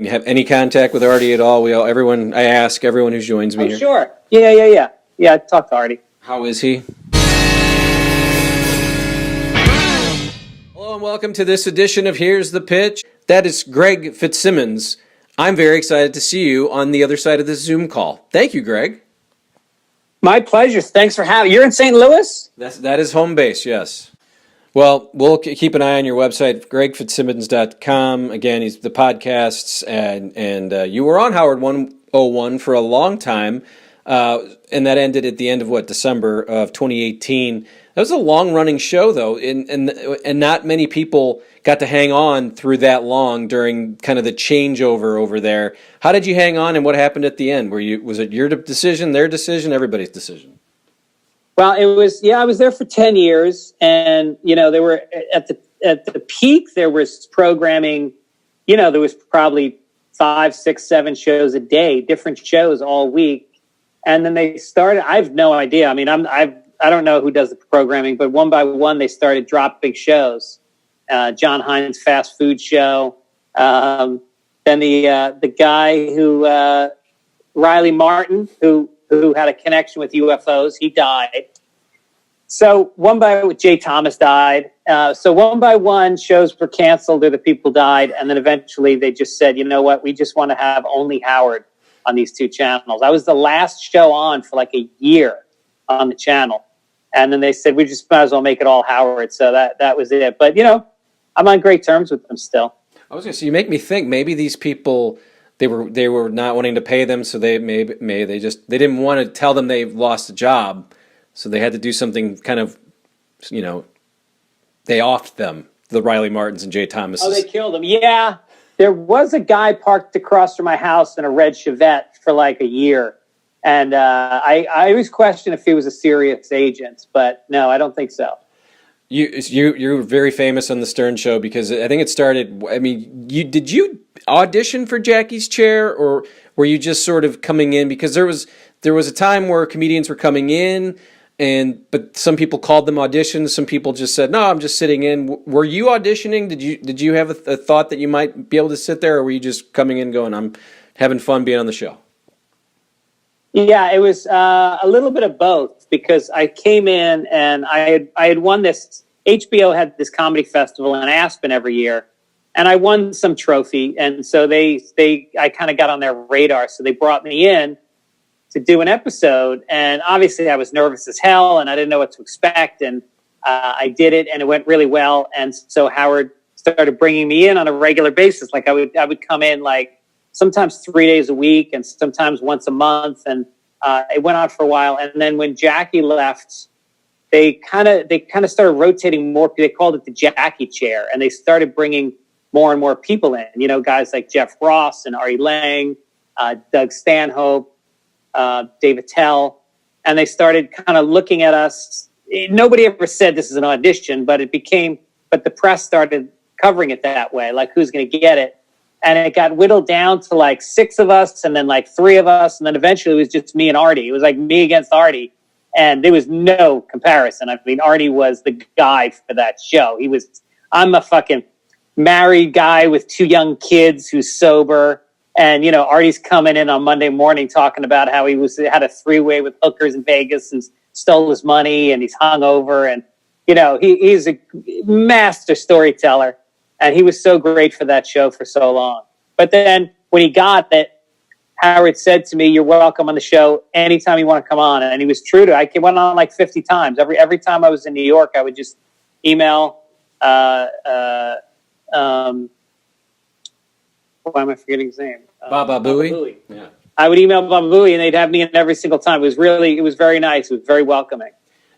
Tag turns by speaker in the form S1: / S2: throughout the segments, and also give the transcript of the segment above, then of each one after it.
S1: You have any contact with Artie at all? I ask everyone who joins me here.
S2: Sure. Yeah. I talked to Artie.
S1: How is he? Hello and welcome to this edition of Here's the Pitch. That is Greg Fitzsimmons. I'm very excited to see you on the other side of this Zoom call. Thank you, Greg.
S2: My pleasure. Thanks for having me. You're in St. Louis?
S1: That is home base, yes. Well, we'll keep an eye on your website, gregfitzsimmons.com. Again, he's the podcasts, and you were on Howard 101 for a long time, and that ended at the end of December of 2018. That was a long-running show, though, and not many people got to hang on through that long during kind of the changeover over there. How did you hang on, and what happened at the end? Was it your decision, their decision, everybody's decision?
S2: Well, I was there for 10 years, and, they were at the peak, there was programming, there was probably 5, 6, 7 shows a day, different shows all week. And then they started, I have no idea. I mean, I don't know who does the programming, but one by one, they started dropping shows. John Hines' fast food show. Then the guy who, Riley Martin, who had a connection with UFOs, he died. So Jay Thomas died. So one by one, shows were canceled or the people died. And then eventually they just said, you know what, we just want to have only Howard on these 2 channels. I was the last show on for like a year on the channel. And then they said, we just might as well make it all Howard. So that was it. But, I'm on great terms with them still.
S1: I was going to say, you make me think maybe these people, they were not wanting to pay them, so they didn't want to tell them they lost a job, so they had to do something kind of, they offed them, the Riley Martins and Jay Thomases.
S2: Oh, they killed them. Yeah, there was a guy parked across from my house in a red Chevette for like a year, and I always question if he was a serious agent, but no, I don't think so.
S1: You're very famous on the Stern Show because I think it started. I mean, did you audition for Jackie's chair, or were you just sort of coming in? Because there was a time where comedians were coming in, but some people called them auditions. Some people just said, "No, I'm just sitting in." Were you auditioning? Did you have a thought that you might be able to sit there, or were you just coming in going, "I'm having fun being on the show"?
S2: Yeah, it was a little bit of both, because I came in and I had won this. HBO had this comedy festival in Aspen every year, and I won some trophy, and so I kind of got on their radar, so they brought me in to do an episode, and obviously I was nervous as hell, and I didn't know what to expect, and I did it, and it went really well, and so Howard started bringing me in on a regular basis. Like I would come in like sometimes 3 days a week and sometimes once a month. And it went on for a while. And then when Jackie left, they kind of started rotating more. They called it the Jackie chair. And they started bringing more and more people in, guys like Jeff Ross and Artie Lange, Doug Stanhope, Dave Attell. And they started kind of looking at us. Nobody ever said this is an audition, but but the press started covering it that way, like who's going to get it. And it got whittled down to like 6 of us and then like 3 of us. And then eventually it was just me and Artie. It was like me against Artie. And there was no comparison. I mean, Artie was the guy for that show. I'm a fucking married guy with 2 young kids who's sober. And, Artie's coming in on Monday morning talking about how he had a 3-way with hookers in Vegas and stole his money and he's hungover. And, he's a master storyteller. And he was so great for that show for so long. But then when he got that, Howard said to me, "You're welcome on the show anytime you want to come on." And he was true to it. I went on like 50 times. Every time I was in New York, I would just email, why am I forgetting his name?
S1: Baba Booey. Yeah.
S2: I would email Baba Booey and they'd have me in every single time. It was very nice. It was very welcoming.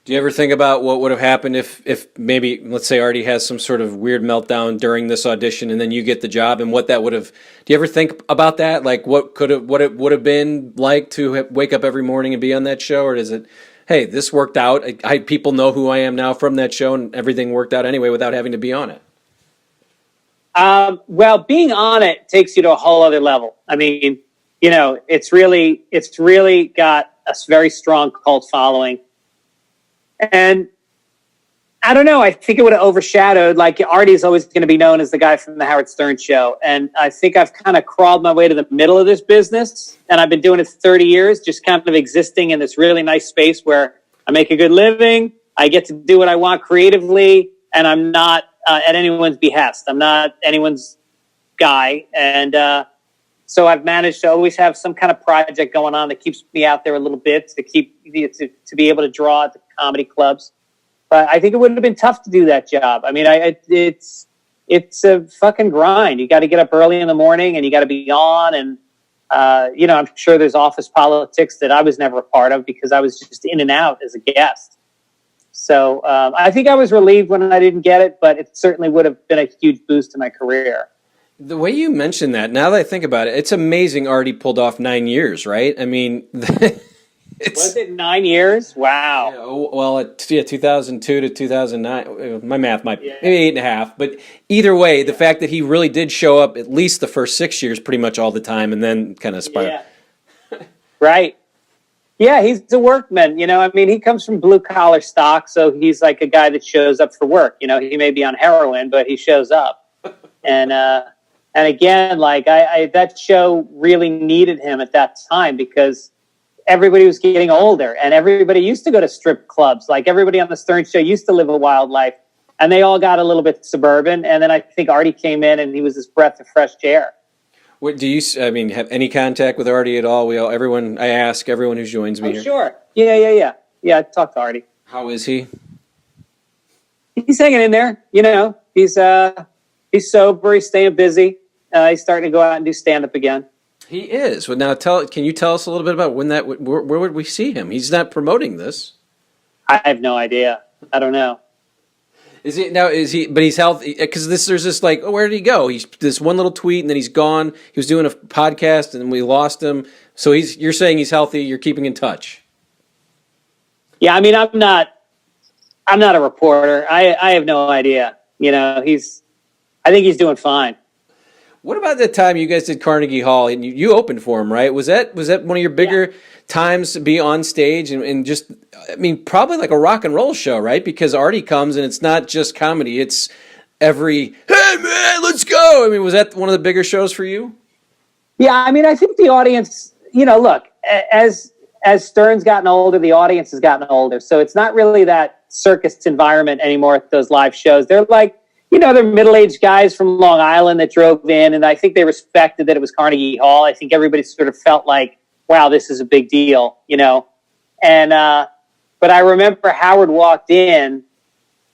S1: Do you ever think about what would have happened if maybe, let's say, Artie has some sort of weird meltdown during this audition and then you get the job, and what that would have? Do you ever think about that? Like what it would have been like to wake up every morning and be on that show, or is it, hey, this worked out. People know who I am now from that show, and everything worked out anyway without having to be on it?
S2: Well, being on it takes you to a whole other level. I mean, it's really got a very strong cult following. And I don't know. I think it would have overshadowed, like, Artie's always going to be known as the guy from the Howard Stern show. And I think I've kind of crawled my way to the middle of this business. And I've been doing it for 30 years, just kind of existing in this really nice space where I make a good living. I get to do what I want creatively. And I'm not at anyone's behest. I'm not anyone's guy. And so I've managed to always have some kind of project going on that keeps me out there a little bit, to be able to draw at the comedy clubs. But I think it would have been tough to do that job. I mean, it's a fucking grind. You got to get up early in the morning and you got to be on. And, I'm sure there's office politics that I was never a part of because I was just in and out as a guest. So I think I was relieved when I didn't get it, but it certainly would have been a huge boost to my career.
S1: The way you mentioned that, now that I think about it, it's amazing Artie pulled off 9 years, right? I mean...
S2: Was it 9 years? Wow.
S1: Yeah, well, 2002 to 2009. My math might be maybe 8.5. But either way, the fact that he really did show up at least the first 6 years pretty much all the time and then kind of spiraled.
S2: Yeah. Right. Yeah, he's a workman. I mean, he comes from blue-collar stock, so he's like a guy that shows up for work. He may be on heroin, but he shows up. And again, like, I that show really needed him at that time because everybody was getting older and everybody used to go to strip clubs. Like, everybody on the Stern show used to live a wild life and they all got a little bit suburban. And then I think Artie came in and he was this breath of fresh air.
S1: What do you, have any contact with Artie at all? I ask everyone who joins me here.
S2: Sure. Yeah. Yeah, I talked to Artie.
S1: How is he?
S2: He's hanging in there. He's sober. He's staying busy. He's starting to go out and do stand-up again.
S1: He is. Well, now can you tell us a little bit about where would we see him? He's not promoting this.
S2: I have no idea. I don't know.
S1: Is he, but he's healthy, because there's this like, where did he go? He's this one little tweet and then he's gone. He was doing a podcast and we lost him. So you're saying he's healthy. You're keeping in touch. Yeah.
S2: I mean, I'm not a reporter. I have no idea. I think he's doing fine.
S1: What about the time you guys did Carnegie Hall and you opened for him, right? Was that one of your bigger times to be on stage and just, I mean, probably like a rock and roll show, right? Because Artie comes and it's not just comedy. It's hey man, let's go. I mean, was that one of the bigger shows for you?
S2: Yeah. I mean, I think the audience, look, as Stern's gotten older, the audience has gotten older. So it's not really that circus environment anymore at those live shows. They're like, they're middle-aged guys from Long Island that drove in, and I think they respected that it was Carnegie Hall. I think everybody sort of felt like, wow, this is a big deal, And but I remember Howard walked in.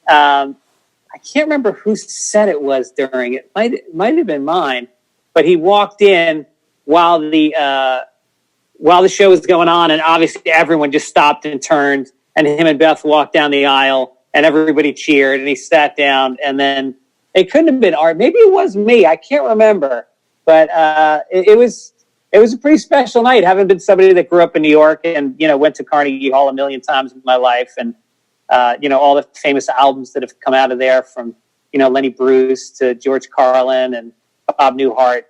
S2: I can't remember whose set it was during it. Might have been mine, but he walked in while the show was going on, and obviously everyone just stopped and turned, and him and Beth walked down the aisle. And everybody cheered, and he sat down, and then it couldn't have been Art. Maybe it was me. I can't remember. But it was a pretty special night, having been somebody that grew up in New York and, went to Carnegie Hall a million times in my life. And, all the famous albums that have come out of there from, Lenny Bruce to George Carlin and Bob Newhart,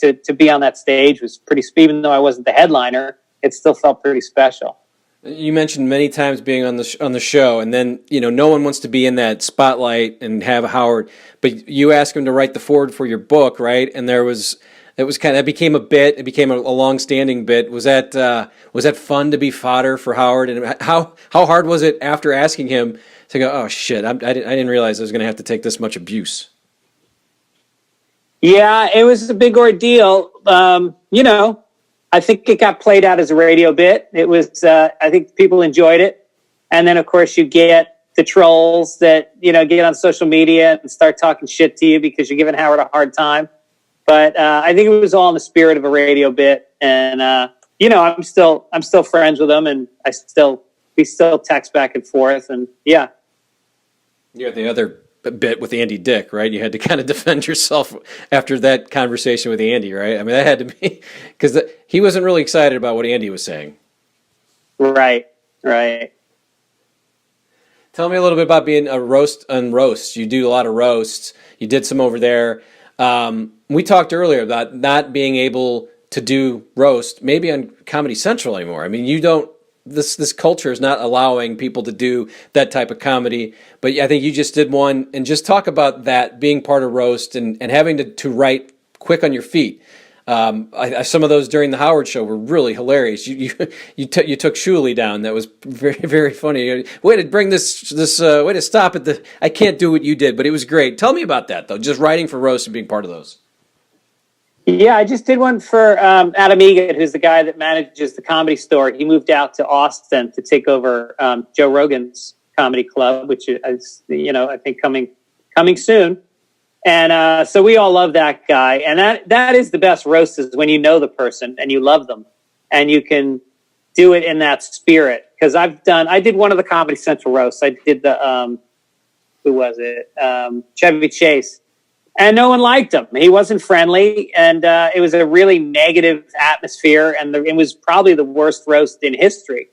S2: to be on that stage was pretty, even though I wasn't the headliner, it still felt pretty special.
S1: You mentioned many times being on the show, and then no one wants to be in that spotlight and have Howard. But you asked him to write the foreword for your book, right? And that became a bit. It became a long-standing bit. Was that fun to be fodder for Howard? And how hard was it after asking him to go? Oh shit! I didn't realize I was going to have to take this much abuse.
S2: Yeah, it was a big ordeal. I think it got played out as a radio bit. It was, I think people enjoyed it. And then, of course, you get the trolls that, get on social media and start talking shit to you because you're giving Howard a hard time. But I think it was all in the spirit of a radio bit. And, I'm still friends with him, and we still text back and forth. And, yeah.
S1: You're the other bit with Andy Dick, right? You had to kind of defend yourself after that conversation with Andy, right? I mean, that had to be because he wasn't really excited about what Andy was saying.
S2: Right.
S1: Tell me a little bit about being a roast on roast. You do a lot of roasts. You did some over there. We talked earlier about not being able to do roast maybe on Comedy Central anymore. I mean, you don't this culture is not allowing people to do that type of comedy. But I think you just did one, and just talk about that being part of roast and having to write quick on your feet. Some of those during the Howard show were really hilarious. You took Shuli down. That was very, very funny. Way to bring this way to stop it. I can't do what you did, but it was great. Tell me about that though. Just writing for roast and being part of those.
S2: Yeah, I just did one for Adam Egan, who's the guy that manages the Comedy Store. He moved out to Austin to take over Joe Rogan's comedy club, which is, I think coming soon. And so we all love that guy. And that is the best roast, is when you know the person and you love them and you can do it in that spirit. Because I did one of the Comedy Central roasts. I did the, who was it? Chevy Chase. And no one liked him. He wasn't friendly. And it was a really negative atmosphere. And it was probably the worst roast in history.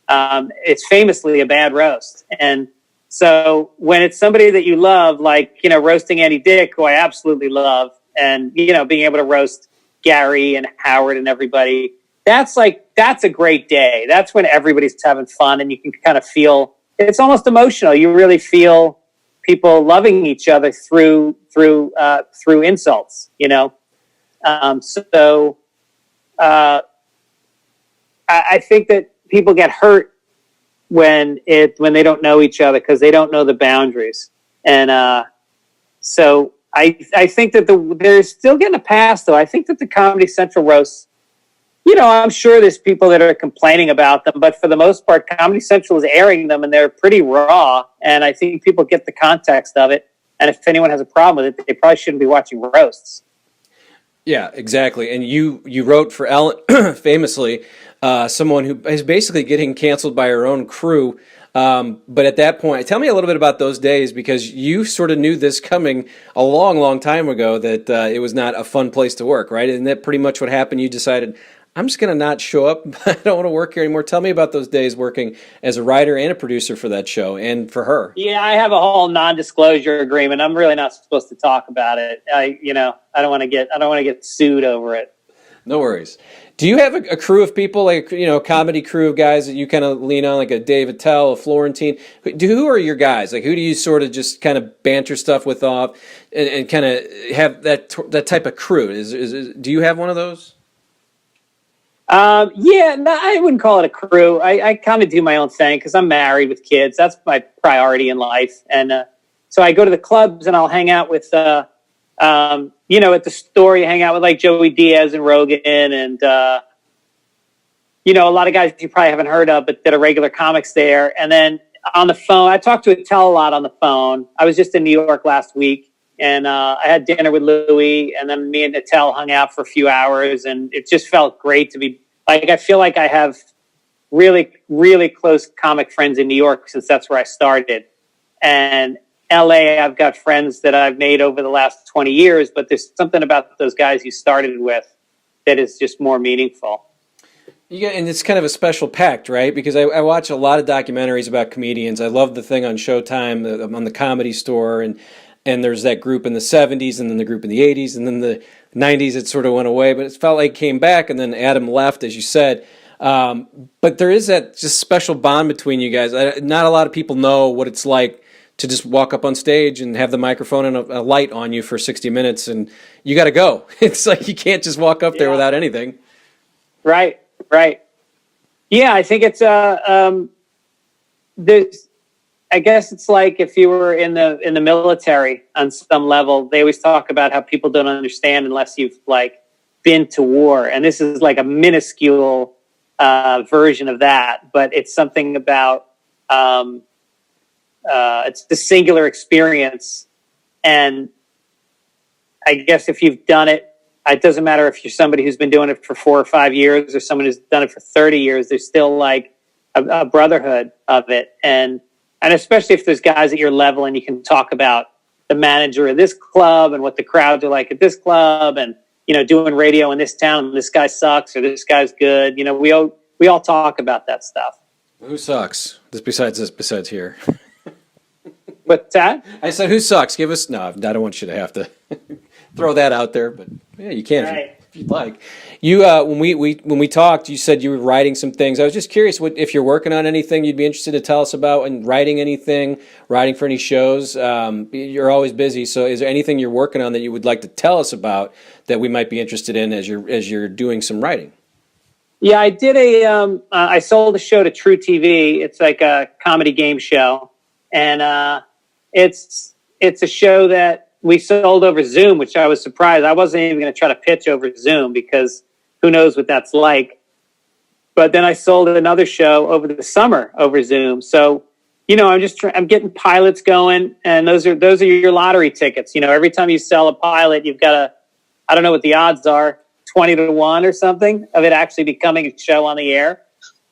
S2: It's famously a bad roast. And so when it's somebody that you love, like, roasting Andy Dick, who I absolutely love, and, being able to roast Gary and Howard and everybody, that's a great day. That's when everybody's having fun and you can kind of feel, it's almost emotional. You really feel people loving each other through insults, I think that people get hurt when they don't know each other because they don't know the boundaries. And so I think that they're still getting a pass, though. I think that the Comedy Central roasts, I'm sure there's people that are complaining about them, but for the most part, Comedy Central is airing them and they're pretty raw. And I think people get the context of it. And if anyone has a problem with it, they probably shouldn't be watching roasts.
S1: Yeah, exactly. And you wrote for Ellen, famously, someone who is basically getting canceled by her own crew. But at that point, tell me a little bit about those days, because you sort of knew this coming a long, long time ago, that it was not a fun place to work, right? Isn't that pretty much what happened? You decided, I'm just going to not show up. I don't want to work here anymore. Tell me about those days working as a writer and a producer for that show and for her.
S2: Yeah, I have a whole non-disclosure agreement. I'm really not supposed to talk about it. I don't want to get sued over it.
S1: No worries. Do you have a crew of people, like, a comedy crew of guys that you kind of lean on, like a Dave Attell, a Florentine? Who are your guys? Like, who do you sort of just kind of banter stuff with off and kind of have that type of crew? Do you have one of those?
S2: Yeah, no, I wouldn't call it a crew. I kind of do my own thing because I'm married with kids. That's my priority in life. And so I go to the clubs and I'll hang out with, at the store, you hang out with like Joey Diaz and Rogan and, a lot of guys you probably haven't heard of, but that are regular comics there. And then on the phone, I talk to Attell a lot on the phone. I was just in New York last week. And I had dinner with Louis, and then me and Attell hung out for a few hours, and it just felt great to be like, I feel like I have really, really close comic friends in New York since that's where I started. And LA, I've got friends that I've made over the last 20 years, but there's something about those guys you started with that is just more meaningful.
S1: Yeah, and it's kind of a special pact, right? Because I watch a lot of documentaries about comedians. I love the thing on Showtime, on the Comedy Store, and there's that group in the 70s, and then the group in the 80s, and then the 90s, it sort of went away. But it felt like it came back, and then Adam left, as you said. But there is that just special bond between you guys. Not a lot of people know what it's like to just walk up on stage and have the microphone and a light on you for 60 minutes, and you got to go. It's like you can't just walk up there without anything.
S2: Right. Yeah, I think it's I guess it's like if you were in the military on some level. They always talk about how people don't understand unless you've like been to war, and this is like a minuscule version of that. But it's something about it's the singular experience, and I guess if you've done it, it doesn't matter if you're somebody who's been doing it for 4 or 5 years or someone who's done it for 30 years. There's still like a brotherhood of it, and especially if there's guys at your level and you can talk about the manager of this club and what the crowds are like at this club, and doing radio in this town, and this guy sucks or this guy's good. We all talk about that stuff.
S1: Who sucks? Besides here.
S2: What's that?
S1: I said, who sucks? Give us... No, I don't want you to have to throw that out there, but yeah, you can.
S2: Right.
S1: if you'd like. You when we talked, you said you were writing some things. I was just curious if you're working on anything you'd be interested to tell us about, and writing anything, writing for any shows. You're always busy, so is there anything you're working on that you would like to tell us about that we might be interested in as you're doing some writing?
S2: Yeah, I did I sold a show to True TV. It's like a comedy game show, and it's a show that we sold over Zoom, which I was surprised. I wasn't even going to try to pitch over Zoom because who knows what that's like. But then I sold another show over the summer over Zoom. So, I'm getting pilots going, and those are your lottery tickets. Every time you sell a pilot, you've got I don't know what the odds are, 20 to 1 or something of it actually becoming a show on the air.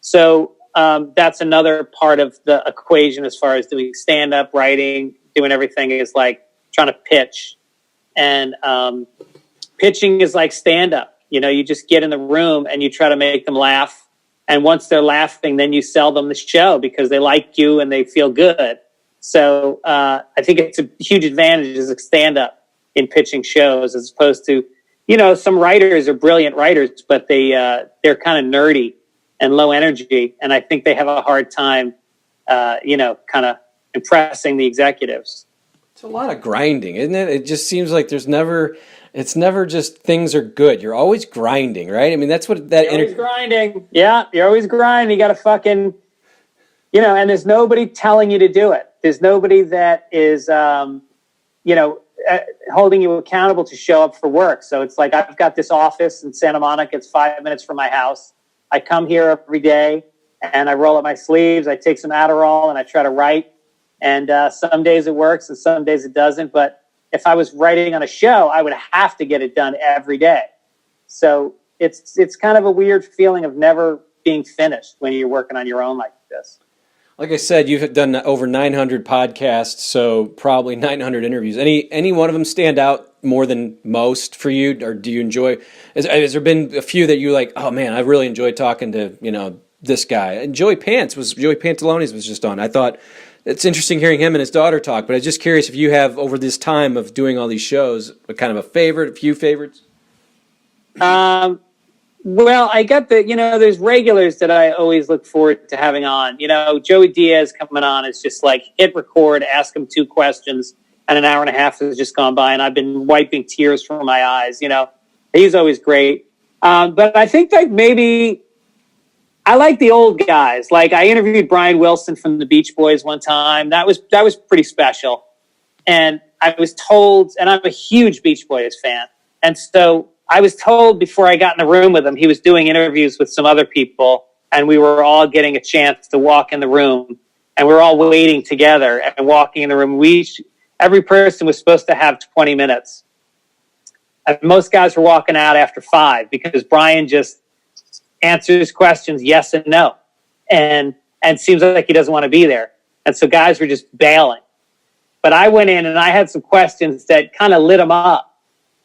S2: So that's another part of the equation as far as doing stand-up, writing, doing everything is like trying to pitch. And pitching is like stand-up. You just get in the room and you try to make them laugh. And once they're laughing, then you sell them the show because they like you and they feel good. So I think it's a huge advantage as a stand-up in pitching shows as opposed to, some writers are brilliant writers, but they're kind of nerdy and low energy. And I think they have a hard time, kind of impressing the executives.
S1: It's a lot of grinding, isn't it? It just seems like it's never just things are good. You're always grinding, right? I mean, that's what that...
S2: You're always grinding. Yeah, you're always grinding. You got to fucking, and there's nobody telling you to do it. There's nobody that is, holding you accountable to show up for work. So it's like, I've got this office in Santa Monica. It's 5 minutes from my house. I come here every day and I roll up my sleeves. I take some Adderall and I try to write. And some days it works and some days it doesn't. But if I was writing on a show, I would have to get it done every day. So it's kind of a weird feeling of never being finished when you're working on your own like this.
S1: Like I said, you've done over 900 podcasts, so probably 900 interviews. Any one of them stand out more than most for you, or do you enjoy? Has there been a few that you like? Oh man, I really enjoyed talking to this guy. And Joey Pantalones was just on. I thought it's interesting hearing him and his daughter talk. But I was just curious if you have over this time of doing all these shows, a kind of a favorite, a few favorites.
S2: Well, I got there's regulars that I always look forward to having on. Joey Diaz coming on is just like hit record, ask him 2 questions, and an hour and a half has just gone by, and I've been wiping tears from my eyes. He's always great. But I think that maybe I like the old guys. Like I interviewed Brian Wilson from the Beach Boys one time. That was pretty special. And I was told, and I'm a huge Beach Boys fan, and so I was told before I got in the room with him, he was doing interviews with some other people, and we were all getting a chance to walk in the room, and we were all waiting together and walking in the room. Every person was supposed to have 20 minutes. And most guys were walking out after 5 because Brian just answers questions yes and no, and seems like he doesn't want to be there. And so guys were just bailing. But I went in and I had some questions that kind of lit him up.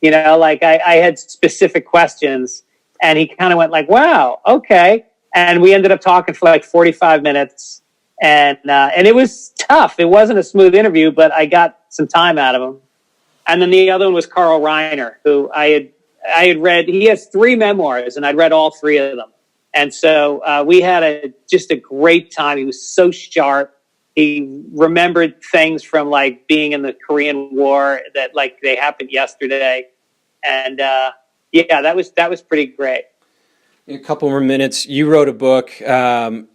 S2: Like I had specific questions and he kind of went like, wow, okay. And we ended up talking for like 45 minutes and it was tough. It wasn't a smooth interview, but I got some time out of him. And then the other one was Carl Reiner, who I had read. He has 3 memoirs and I'd read all 3 of them. And so we had just a great time. He was so sharp. He remembered things from like being in the Korean War that like they happened yesterday. And yeah, that was pretty great.
S1: A couple more minutes. You wrote a book, Dear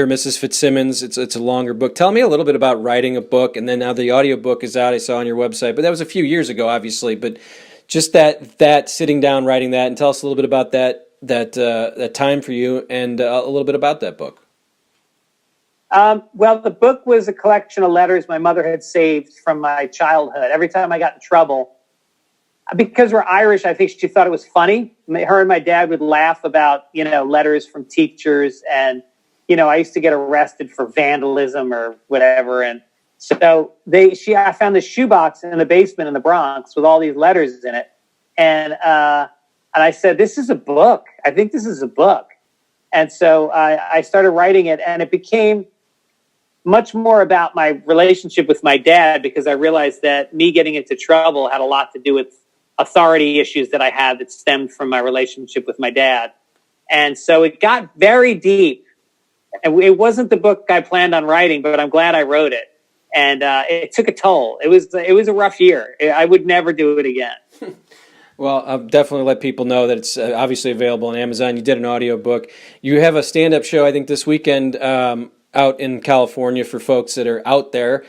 S1: Mrs. Fitzsimmons. It's a longer book. Tell me a little bit about writing a book, and then now the audiobook is out. I saw on your website, but that was a few years ago, obviously. But just that sitting down, writing that, and tell us a little bit about that time for you, and a little bit about that book.
S2: Well, the book was a collection of letters my mother had saved from my childhood. Every time I got in trouble, because we're Irish, I think she thought it was funny. Her and my dad would laugh about, letters from teachers. And, I used to get arrested for vandalism or whatever. And so I found this shoebox in the basement in the Bronx with all these letters in it. And I said, this is a book. I think this is a book. And so I started writing it, and it became much more about my relationship with my dad, because I realized that me getting into trouble had a lot to do with authority issues that I had that stemmed from my relationship with my dad. And so it got very deep. And it wasn't the book I planned on writing, but I'm glad I wrote it. And it took a toll. It was a rough year. I would never do it again.
S1: Well, I'll definitely let people know that it's obviously available on Amazon. You did an audiobook. You have a stand-up show, I think, this weekend out in California for folks that are out there.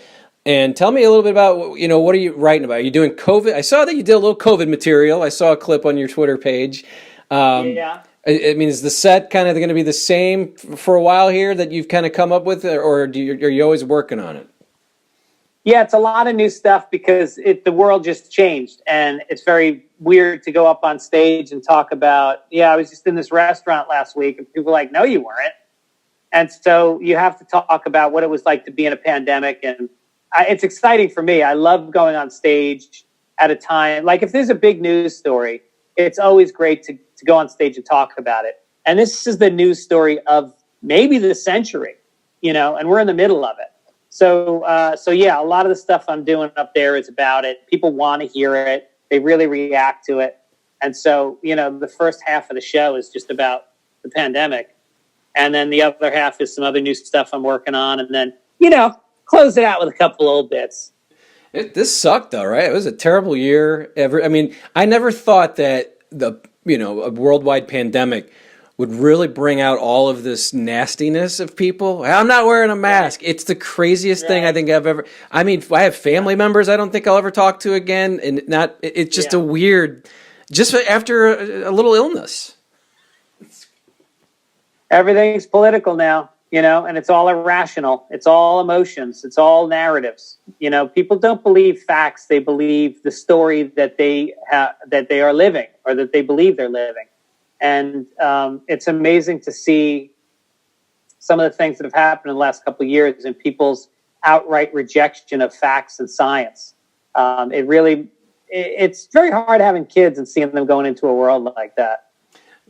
S1: And tell me a little bit about, what are you writing about? Are you doing COVID? I saw that you did a little COVID material. I saw a clip on your Twitter page.
S2: Yeah.
S1: I mean, is the set kind of going to be the same for a while here that you've kind of come up with, or are you always working on it?
S2: Yeah, it's a lot of new stuff because the world just changed, and it's very weird to go up on stage and talk about, I was just in this restaurant last week, and people are like, no, you weren't. And so you have to talk about what it was like to be in a pandemic, and it's exciting for me. I love going on stage at a time. Like, if there's a big news story, it's always great to go on stage and talk about it. And this is the news story of maybe the century, and we're in the middle of it. So yeah, a lot of the stuff I'm doing up there is about it. People want to hear it. They really react to it. And so, the first half of the show is just about the pandemic. And then the other half is some other new stuff I'm working on. And then, close it out with a couple old bits.
S1: This sucked though, right? It was a terrible year. I never thought that a worldwide pandemic would really bring out all of this nastiness of people. I'm not wearing a mask. It's the craziest thing I think I've ever. I mean, I have family members I don't think I'll ever talk to again, and it's just a weird. Just after a little illness.
S2: Everything's political now, and it's all irrational. It's all emotions. It's all narratives. People don't believe facts. They believe the story that they are living, or that they believe they're living. And it's amazing to see some of the things that have happened in the last couple of years and people's outright rejection of facts and science. It's very hard having kids and seeing them going into a world like that.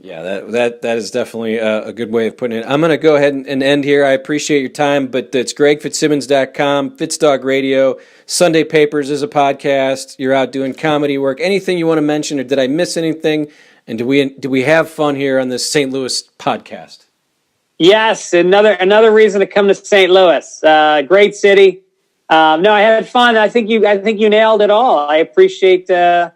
S1: Yeah, that is definitely a good way of putting it. I'm going to go ahead and end here. I appreciate your time, but it's GregFitzsimmons.com, FitzDog Radio, Sunday Papers is a podcast. You're out doing comedy work. Anything you want to mention, or did I miss anything? And do we have fun here on this St. Louis podcast? Yes,
S2: another reason to come to St. Louis. Great city. No, I had fun. I think you nailed it all. I appreciate the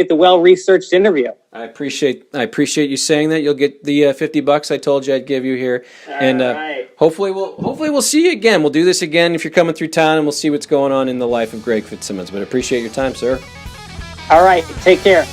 S2: well-researched interview.
S1: I appreciate you saying that. You'll get the $50 I told you I'd give you here,
S2: right.
S1: Hopefully we'll see you again. We'll do this again if you're coming through town, and we'll see what's going on in the life of Greg Fitzsimmons. But I appreciate your time, sir.
S2: All right, take care.